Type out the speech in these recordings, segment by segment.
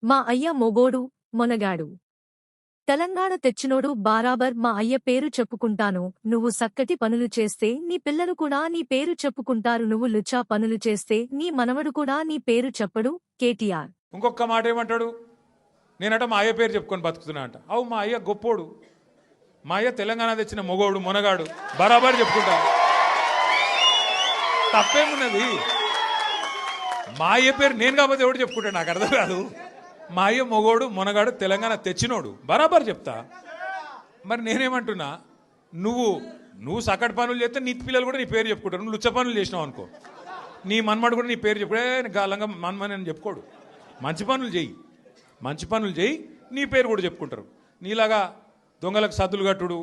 మా అయ్య మొగోడు మొనగాడు తెలంగాణ తెచ్చినోడు బారాబర్ మా అయ్య పేరు చెప్పుకుంటాను. నువ్వు సక్కటి పనులు చేస్తే నీ పిల్లలు కూడా నీ పేరు చెప్పుకుంటారు. నువ్వు లుచ్చా పనులు చేస్తే నీ మనవడు కూడా నీ పేరు చెప్పడు. కేటీఆర్ ఇంకొక మాట ఏమంటాడు, నేనట మా అయ్య పేరు చెప్పుకొని బతుకుతున్నా అంట. అవు మా అయ్య గొప్పోడు, మా అయ్య తెలంగాణ తెచ్చిన మొగోడు మొనగాడు బరాబర్ చెప్పుకుంటా. తప్పేమున్నది? మా అయ్య పేరు నేను కాకపోతే ఎవడు చెప్పుకుంటా, నాకు అర్థం కాదు. మా అయ్య మొగోడు మొనగాడు తెలంగాణ తెచ్చినోడు బరాబర్ చెప్తా. మరి నేనేమంటున్నా, నువ్వు సకటి పనులు చేస్తే నీ పిల్లలు కూడా నీ పేరు చెప్పుకుంటారు. నువ్వు లుచ్చ పనులు చేసినావు అనుకో, నీ మన్మడు కూడా నీ పేరు చెప్పుడే గాలంగా మన్మని అని చెప్పుకోడు. మంచి పనులు చేయి నీ పేరు కూడా చెప్పుకుంటారు. నీలాగా దొంగలకు సద్దులు కట్టుడు,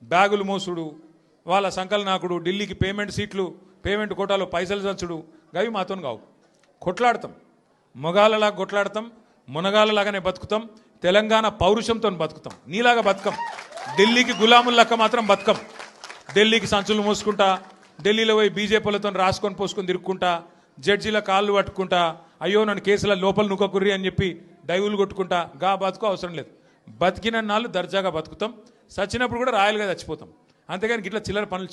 బ్యాగులు మోసుడు, వాళ్ళ సంకల్ నాకుడు, ఢిల్లీకి పేమెంట్ కోటాలో పైసలు చంచుడు, గవి మాతో కావు. కొట్లాడతాం, మొగాళ్ళలాగా కొట్లాడతాం, మునగాళ్ళలాగానే బతుకుతాం, తెలంగాణ పౌరుషంతో బతుకుతాం. నీలాగా బతుకం, ఢిల్లీకి గులాములక్క మాత్రం బతుకం. ఢిల్లీకి సంచులు మోసుకుంటా, ఢిల్లీలో పోయి బీజేపీలతో రాసుకొని పోసుకొని తిరుక్కుంటా, జడ్జీల కాళ్ళు పట్టుకుంటా, అయ్యో నన్ను కేసుల లోపల నుక్కకుర్రి అని చెప్పి డైవులు కొట్టుకుంటా గా బతుకు అవసరం లేదు. బతికిన నాళ్ళు దర్జాగా బతుకుతాం, చచ్చినప్పుడు కూడా రాయలుగా చచ్చిపోతాం. అంతేగాని ఇట్లా చిల్లర పనులు